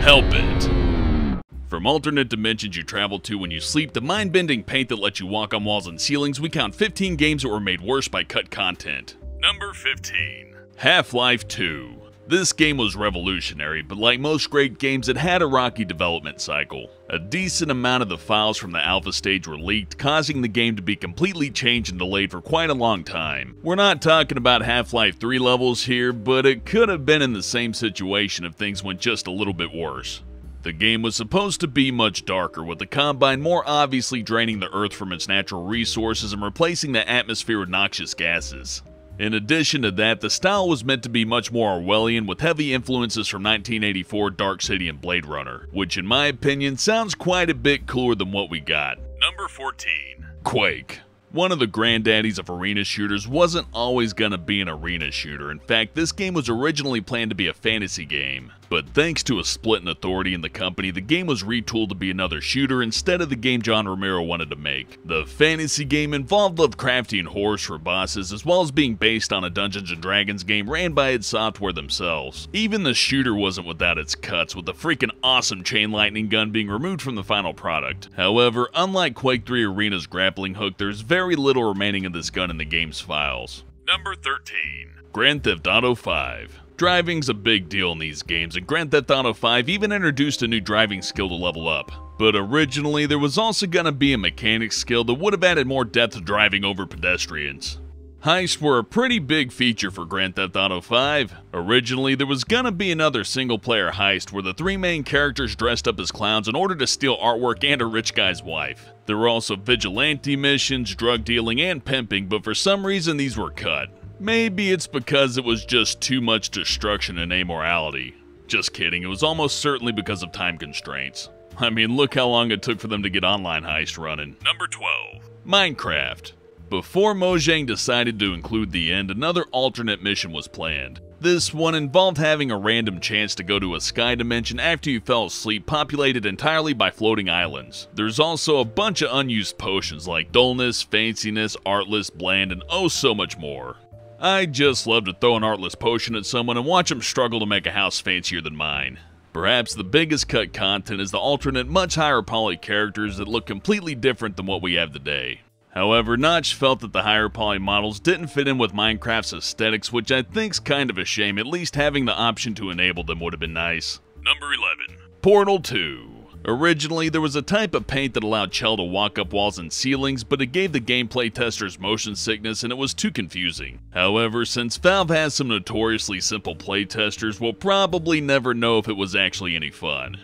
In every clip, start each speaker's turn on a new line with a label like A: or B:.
A: Hellbent. From alternate dimensions you travel to when you sleep to mind-bending paint that lets you walk on walls and ceilings, we count 15 games that were made worse by cut content. Number 15. Half-Life 2. This game was revolutionary, but like most great games, it had a rocky development cycle. A decent amount of the files from the alpha stage were leaked, causing the game to be completely changed and delayed for quite a long time. We're not talking about Half-Life 3 levels here, but it could have been in the same situation if things went just a little bit worse. The game was supposed to be much darker, with the Combine more obviously draining the Earth from its natural resources and replacing the atmosphere with noxious gases. In addition to that, the style was meant to be much more Orwellian, with heavy influences from 1984, Dark City, and Blade Runner, which in my opinion sounds quite a bit cooler than what we got. Number 14. Quake. One of the granddaddies of arena shooters wasn't always gonna be an arena shooter. In fact, this game was originally planned to be a fantasy game. But thanks to a split in authority in the company, the game was retooled to be another shooter instead of the game John Romero wanted to make. The fantasy game involved Lovecraftian horrors for bosses, as well as being based on a Dungeons & Dragons game ran by id Software themselves. Even the shooter wasn't without its cuts, with the freaking awesome chain lightning gun being removed from the final product. However, unlike Quake 3 Arena's grappling hook, there's very little remaining of this gun in the game's files. Number 13. Grand Theft Auto 5. Driving's a big deal in these games, and Grand Theft Auto 5 even introduced a new driving skill to level up. But originally, there was also gonna be a mechanics skill that would have added more depth to driving over pedestrians. Heists were a pretty big feature for Grand Theft Auto 5. Originally, there was gonna be another single-player heist where the three main characters dressed up as clowns in order to steal artwork and a rich guy's wife. There were also vigilante missions, drug dealing, and pimping, but for some reason these were cut. Maybe it's because it was just too much destruction and amorality. Just kidding, it was almost certainly because of time constraints. I mean, look how long it took for them to get online heist running. Number 12. Minecraft. Before Mojang decided to include the end, another alternate mission was planned. This one involved having a random chance to go to a sky dimension after you fell asleep, populated entirely by floating islands. There's also a bunch of unused potions like dullness, fanciness, artless, bland, and oh so much more. I'd just love to throw an artless potion at someone and watch them struggle to make a house fancier than mine. Perhaps the biggest cut content is the alternate much higher poly characters that look completely different than what we have today. However, Notch felt that the higher poly models didn't fit in with Minecraft's aesthetics, which I think's kind of a shame. At least having the option to enable them would have been nice. Number 11. Portal 2. Originally, there was a type of paint that allowed Chell to walk up walls and ceilings, but it gave the gameplay testers motion sickness and it was too confusing. However, since Valve has some notoriously simple playtesters, we'll probably never know if it was actually any fun.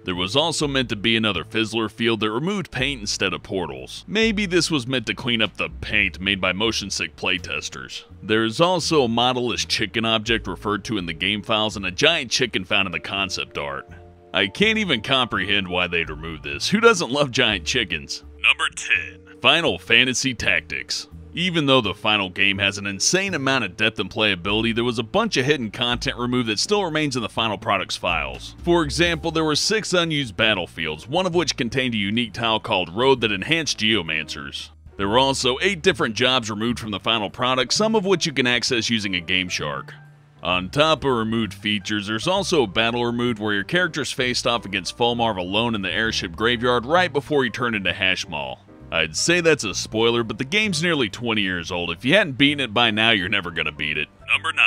A: There was also meant to be another fizzler field that removed paint instead of portals. Maybe this was meant to clean up the paint made by motion-sick playtesters. There's also a modelless chicken object referred to in the game files and a giant chicken found in the concept art. I can't even comprehend why they'd remove this. Who doesn't love giant chickens? Number 10. Final Fantasy Tactics. Even though the final game has an insane amount of depth and playability, there was a bunch of hidden content removed that still remains in the final product's files. For example, there were 6 unused battlefields, one of which contained a unique tile called Road that enhanced geomancers. There were also 8 different jobs removed from the final product, some of which you can access using a Game Shark. On top of removed features, there's also a battle removed where your characters faced off against Fulmarv alone in the airship graveyard right before he turned into Hashmaul. I'd say that's a spoiler, but the game's nearly 20 years old. If you hadn't beaten it by now, you're never gonna beat it. Number 9.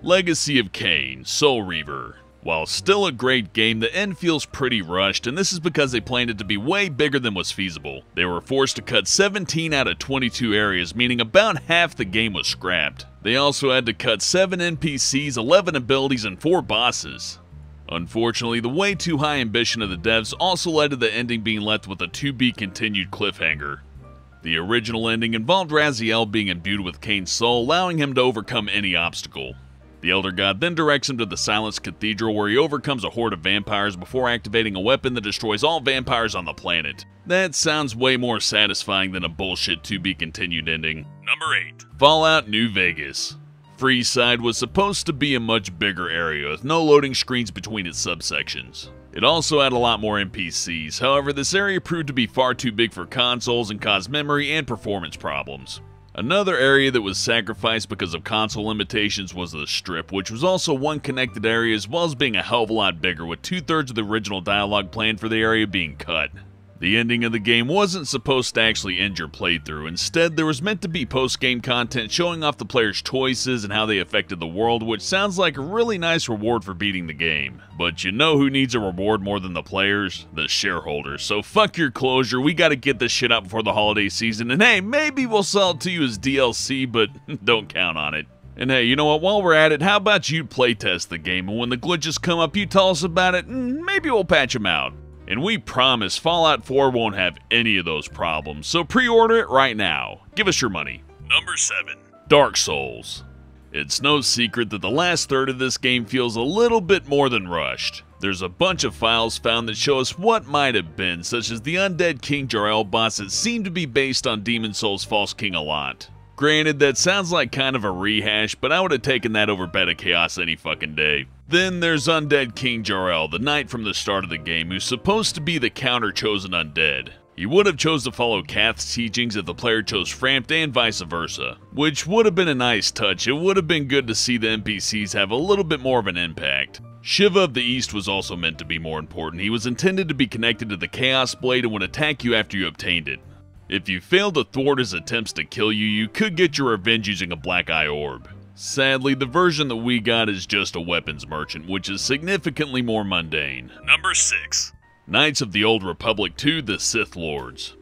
A: Legacy of Kain, Soul Reaver. While still a great game, the end feels pretty rushed, and this is because they planned it to be way bigger than was feasible. They were forced to cut 17 out of 22 areas, meaning about half the game was scrapped. They also had to cut 7 NPCs, 11 abilities, and 4 bosses. Unfortunately, the way too high ambition of the devs also led to the ending being left with a to-be-continued cliffhanger. The original ending involved Raziel being imbued with Kain's soul, allowing him to overcome any obstacle. The Elder God then directs him to the Silenced Cathedral where he overcomes a horde of vampires before activating a weapon that destroys all vampires on the planet. That sounds way more satisfying than a bullshit to-be-continued ending. Number 8. Fallout New Vegas. Freeside was supposed to be a much bigger area with no loading screens between its subsections. It also had a lot more NPCs, however this area proved to be far too big for consoles and caused memory and performance problems. Another area that was sacrificed because of console limitations was the Strip, which was also one connected area as well as being a hell of a lot bigger, with 2/3 of the original dialogue planned for the area being cut. The ending of the game wasn't supposed to actually end your playthrough. Instead, there was meant to be post-game content showing off the player's choices and how they affected the world, which sounds like a really nice reward for beating the game. But you know who needs a reward more than the players? The shareholders. So fuck your closure, we gotta get this shit out before the holiday season, and hey, maybe we'll sell it to you as DLC, but don't count on it. And hey, you know what, while we're at it, how about you playtest the game, and when the glitches come up, you tell us about it, and maybe we'll patch them out. And we promise Fallout 4 won't have any of those problems, so pre-order it right now. Give us your money. Number 7. Dark Souls. It's no secret that the last third of this game feels a little bit more than rushed. There's a bunch of files found that show us what might have been, such as the undead King Jor-El boss that seemed to be based on Demon Souls' False King a lot. Granted, that sounds like kind of a rehash, but I would have taken that over Bed of Chaos any fucking day. Then there's Undead King Jor-El, the knight from the start of the game, who's supposed to be the counter-chosen undead. He would have chose to follow Kath's teachings if the player chose Frampt and vice versa, which would have been a nice touch. It would have been good to see the NPCs have a little bit more of an impact. Shiva of the East was also meant to be more important. He was intended to be connected to the Chaos Blade and would attack you after you obtained it. If you failed to thwart his attempts to kill you, you could get your revenge using a Black Eye Orb. Sadly, the version that we got is just a weapons merchant, which is significantly more mundane. Number 6. Knights of the Old Republic 2: The Sith Lords.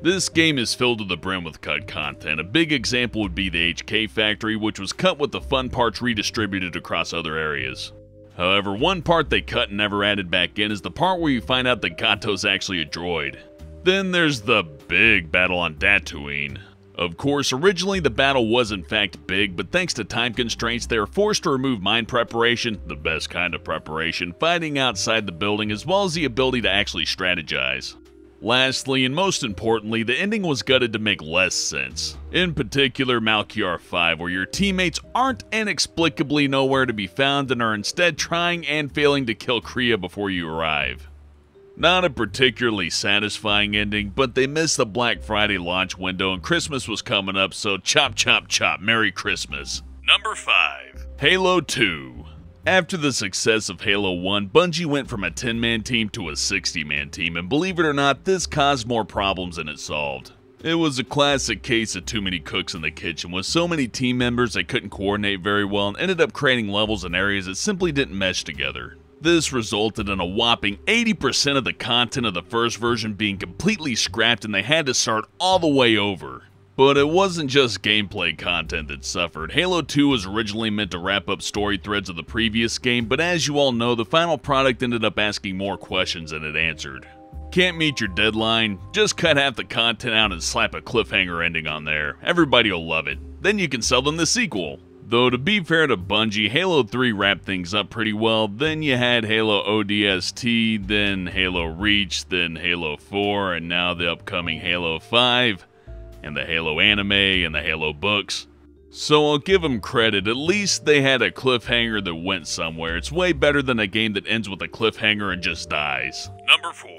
A: This game is filled to the brim with cut content. A big example would be the HK factory, which was cut with the fun parts redistributed across other areas. However, one part they cut and never added back in is the part where you find out that Gato's actually a droid. Then there's the big battle on Tatooine. Of course, originally the battle was in fact big, but thanks to time constraints, they were forced to remove mine preparation, the best kind of preparation, fighting outside the building, as well as the ability to actually strategize. Lastly, and most importantly, the ending was gutted to make less sense. In particular, Malkiar 5, where your teammates aren't inexplicably nowhere to be found and are instead trying and failing to kill Kriya before you arrive. Not a particularly satisfying ending, but they missed the Black Friday launch window and Christmas was coming up, so chop chop chop, Merry Christmas. Number 5. Halo 2. After the success of Halo 1, Bungie went from a 10-man team to a 60-man team, and believe it or not, this caused more problems than it solved. It was a classic case of too many cooks in the kitchen, with so many team members they couldn't coordinate very well and ended up creating levels and areas that simply didn't mesh together. This resulted in a whopping 80% of the content of the first version being completely scrapped and they had to start all the way over. But it wasn't just gameplay content that suffered. Halo 2 was originally meant to wrap up story threads of the previous game, but as you all know, the final product ended up asking more questions than it answered. Can't meet your deadline? Just cut half the content out and slap a cliffhanger ending on there. Everybody will love it. Then you can sell them the sequel. Though to be fair to Bungie, Halo 3 wrapped things up pretty well. Then you had Halo ODST, then Halo Reach, then Halo 4, and now the upcoming Halo 5, and the Halo anime, and the Halo books. So I'll give them credit, at least they had a cliffhanger that went somewhere. It's way better than a game that ends with a cliffhanger and just dies. Number 4.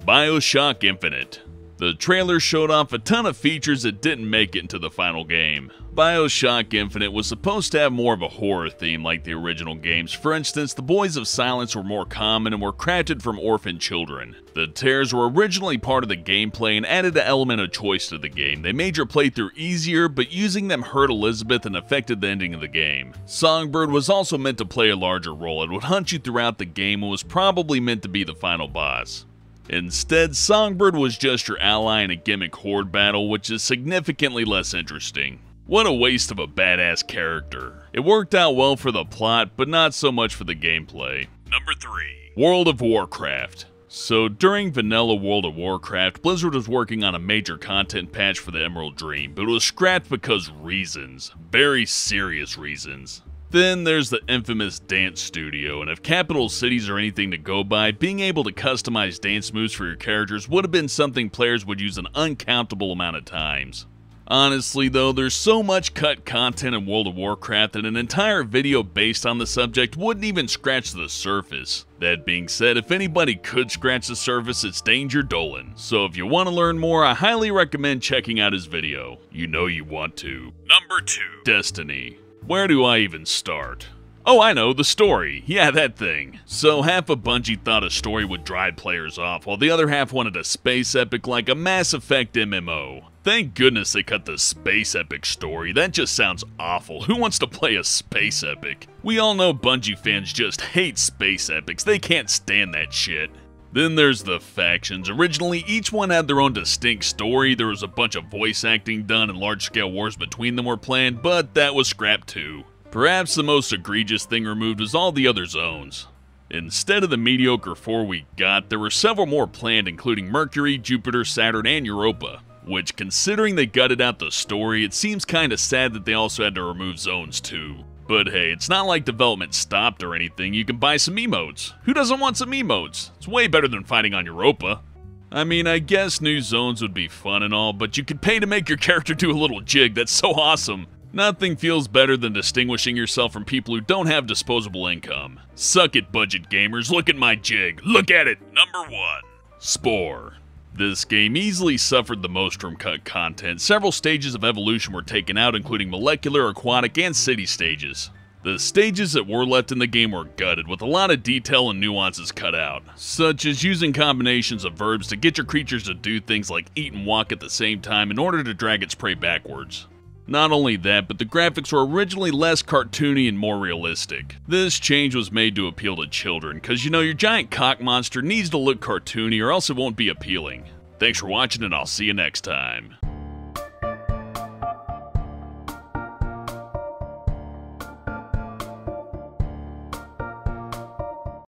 A: BioShock Infinite. The trailer showed off a ton of features that didn't make it into the final game. BioShock Infinite was supposed to have more of a horror theme like the original games. For instance, the Boys of Silence were more common and were crafted from orphan children. The tears were originally part of the gameplay and added an element of choice to the game. They made your playthrough easier, but using them hurt Elizabeth and affected the ending of the game. Songbird was also meant to play a larger role. It would hunt you throughout the game and was probably meant to be the final boss. Instead, Songbird was just your ally in a gimmick horde battle, which is significantly less interesting. What a waste of a badass character. It worked out well for the plot, but not so much for the gameplay. Number 3. World of Warcraft. So during vanilla World of Warcraft, Blizzard was working on a major content patch for the Emerald Dream, but it was scrapped because reasons. Very serious reasons. Then there's the infamous Dance Studio, and if capital cities are anything to go by, being able to customize dance moves for your characters would have been something players would use an uncountable amount of times. Honestly though, there's so much cut content in World of Warcraft that an entire video based on the subject wouldn't even scratch the surface. That being said, if anybody could scratch the surface, it's Danger Dolan. So if you want to learn more, I highly recommend checking out his video. You know you want to. Number 2. Destiny. Where do I even start? Oh, I know, the story. Yeah, that thing. So half of Bungie thought a story would drive players off, while the other half wanted a space epic like a Mass Effect MMO. Thank goodness they cut the space epic story. That just sounds awful. Who wants to play a space epic? We all know Bungie fans just hate space epics. They can't stand that shit. Then there's the factions. Originally, each one had their own distinct story. There was a bunch of voice acting done and large-scale wars between them were planned, but that was scrapped too. Perhaps the most egregious thing removed was all the other zones. Instead of the mediocre 4 we got, there were several more planned, including Mercury, Jupiter, Saturn, and Europa. Which, considering they gutted out the story, it seems kinda sad that they also had to remove zones too. But hey, it's not like development stopped or anything. You can buy some emotes. Who doesn't want some emotes? It's way better than fighting on Europa. I mean, I guess new zones would be fun and all, but you could pay to make your character do a little jig. That's so awesome. Nothing feels better than distinguishing yourself from people who don't have disposable income. Suck it, budget gamers. Look at my jig. Look at it. Number 1. Spore. This game easily suffered the most from cut content. Several stages of evolution were taken out, including molecular, aquatic, and city stages. The stages that were left in the game were gutted, with a lot of detail and nuances cut out, such as using combinations of verbs to get your creatures to do things like eat and walk at the same time in order to drag its prey backwards. Not only that, but the graphics were originally less cartoony and more realistic. This change was made to appeal to children, cause you know your giant cock monster needs to look cartoony or else it won't be appealing. Thanks for watching and I'll see you next time.